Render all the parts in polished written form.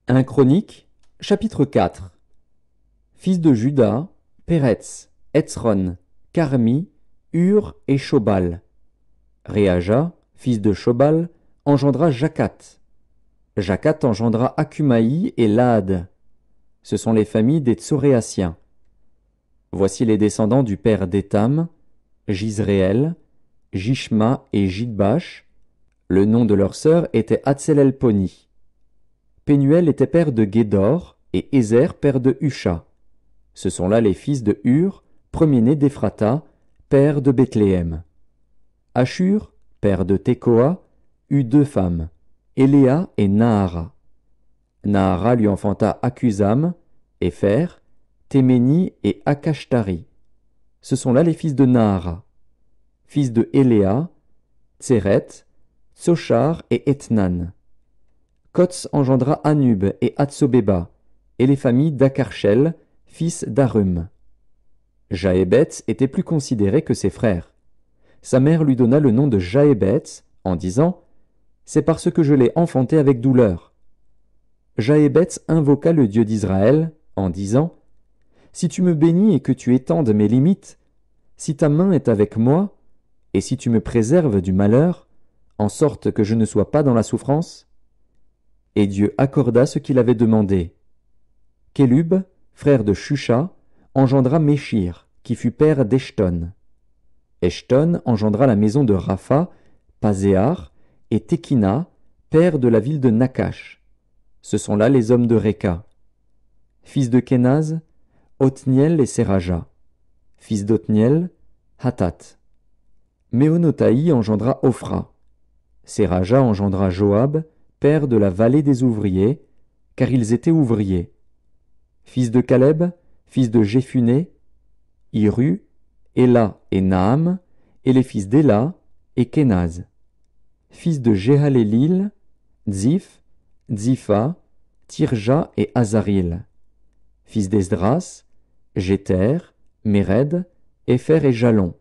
1 Chronique, chapitre 4. Fils de Juda, Péretz, Hetzron, Carmi, Hur et Shobal. Réaja, fils de Shobal, engendra Jacat. Jacat engendra Akumaï et Laad. Ce sont les familles des Tsoréaciens. Voici les descendants du père d'Étam, Jizréel, Jishma et Jidbash. Le nom de leur sœur était Hatzelelponi. Pénuel était père de Guédor, et Ézer père de Husha. Ce sont là les fils de Hur, premier-né d'Éphrata, père de Bethléem. Ashur, père de Tekoa, eut 2 femmes, Éléa et Nahara. Nahara lui enfanta Akuzam, Épher, Théméni et Akashtari. Ce sont là les fils de Nahara. Fils de Éléa, Tseret, Tsochar et Ethnan. Kotz engendra Anub et Hatsobeba, et les familles d'Akarchel, fils d'Arum. Jaébetz était plus considéré que ses frères. Sa mère lui donna le nom de Jaébetz, en disant « C'est parce que je l'ai enfanté avec douleur ». Jaébetz invoqua le Dieu d'Israël, en disant « Si tu me bénis et que tu étendes mes limites, si ta main est avec moi, et si tu me préserves du malheur, en sorte que je ne sois pas dans la souffrance ». Et Dieu accorda ce qu'il avait demandé. Kélub, frère de Shusha, engendra Méchir, qui fut père d'Eshton. Eshton engendra la maison de Rapha, Pazéar, et Tekina, père de la ville de Nakash. Ce sont là les hommes de Réka. Fils de Kénaz, Othniel et Séraja. Fils d'Othniel, Hatat. Méonotaï engendra Ophra. Séraja engendra Joab, père de la vallée des ouvriers, car ils étaient ouvriers. Fils de Caleb, fils de Jéphuné, Hiru, Éla et Naam, et les fils d'Éla et Kénaz. Fils de Jéhalélil, Dzif, Dzipha, Tirja et Azaril. Fils d'Esdras, Jéter, Méred, Épher et Jalon.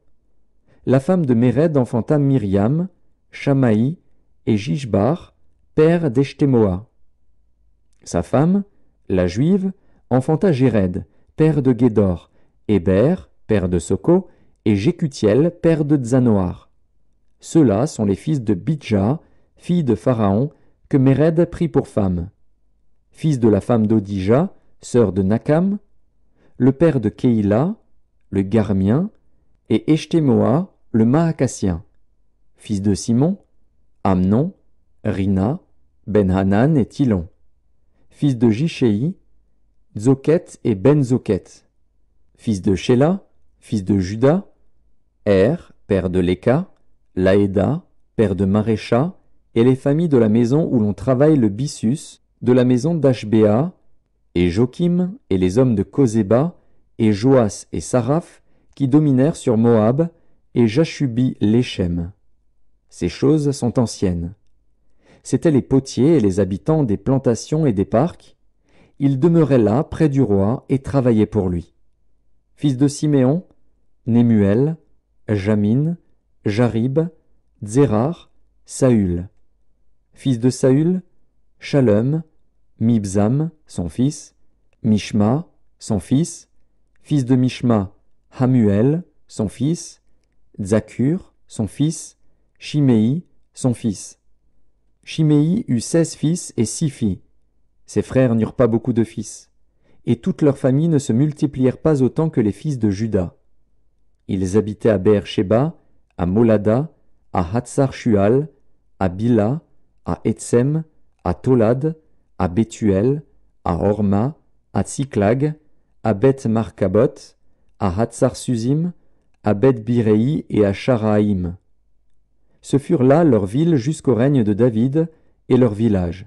La femme de Méred enfanta Myriam, Shamaï et Jishbar, père d'Eshtemoa. Sa femme, la juive, enfanta Jéred, père de Guédor, Héber, père de Soko, et Jécutiel, père de Tzanoar. Ceux-là sont les fils de Bidja, fille de Pharaon, que Méred prit pour femme. Fils de la femme d'Odija, sœur de Nakam, le père de Kéila, le Garmien, et Eshtemoa, le Maacasien. Fils de Simon, Amnon, Rina, Ben-Hanan et Tilon. Fils de Jishéi, Zoket et Ben-Zoket. Fils de Shéla, fils de Juda, père de Léka, Laéda, père de Marécha, et les familles de la maison où l'on travaille le byssus, de la maison d'Ashbéa, et Jokim, et les hommes de Kozéba, et Joas et Saraph, qui dominèrent sur Moab, et Jashubi l'Échem. Ces choses sont anciennes. C'étaient les potiers et les habitants des plantations et des parcs. Ils demeuraient là, près du roi, et travaillaient pour lui. Fils de Siméon, Némuel, Jamin, Jarib, Zérar, Saül. Fils de Saül, Shalom, Mibzam, son fils, Mishma, son fils, fils de Mishma, Hamuel, son fils, Zakur, son fils, Shimei, son fils. Shimei eut 16 fils et 6 filles. Ses frères n'eurent pas beaucoup de fils, et toutes leurs familles ne se multiplièrent pas autant que les fils de Juda. Ils habitaient à Beer-Sheba, à Molada, à Hatsar-Shual, à Bila, à Etsem, à Tolad, à Bethuel, à Horma, à Tsiklag, à Beth-Markabot, à Hatsar-Suzim, à Beth-Biréi et à Sharaïm. Ce furent là leurs villes jusqu'au règne de David et leurs villages.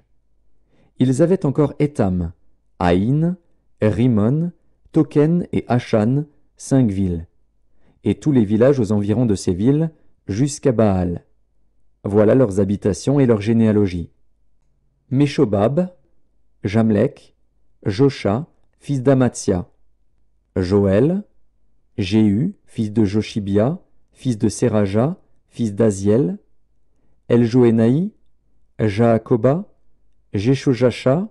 Ils avaient encore Étam, Aïn, Rimon, Token et Achan, 5 villes, et tous les villages aux environs de ces villes, jusqu'à Baal. Voilà leurs habitations et leurs généalogies. Méshobab, Jamlek, Josha, fils d'Amatsia, Joël, Jéhu, fils de Joshibia, fils de Séraja, fils d'Aziel, Eljoénaï, Jaakoba, Jeshojacha,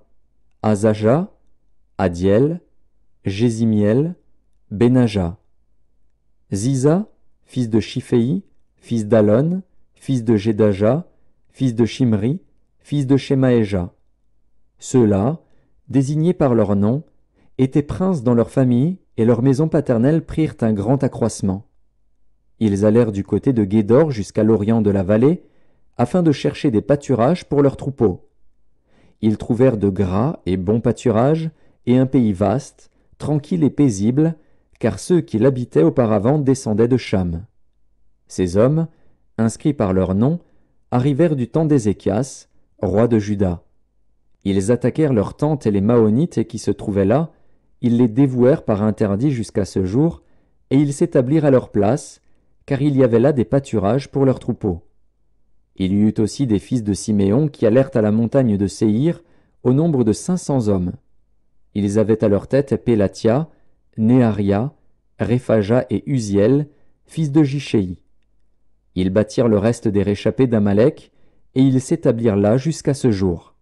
Azaja, Adiel, Jésimiel, Benaja. Ziza, fils de Shiphéi, fils d'Alon, fils de Jedaja, fils de Shimri, fils de Shemaéja. Ceux-là, désignés par leur nom, étaient princes dans leur famille, et leur maison paternelle prirent un grand accroissement. Ils allèrent du côté de Guédor jusqu'à l'orient de la vallée, afin de chercher des pâturages pour leurs troupeaux. Ils trouvèrent de gras et bons pâturages, et un pays vaste, tranquille et paisible, car ceux qui l'habitaient auparavant descendaient de Cham. Ces hommes, inscrits par leur nom, arrivèrent du temps d'Ézéchias, roi de Juda. Ils attaquèrent leurs tentes et les Maonites qui se trouvaient là, ils les dévouèrent par interdit jusqu'à ce jour, et ils s'établirent à leur place, car il y avait là des pâturages pour leurs troupeaux. Il y eut aussi des fils de Siméon qui allèrent à la montagne de Séhir, au nombre de 500 hommes. Ils avaient à leur tête Pélatia, Néaria, Réphaja et Uziel, fils de Jishéi. Ils bâtirent le reste des réchappés d'Amalek, et ils s'établirent là jusqu'à ce jour.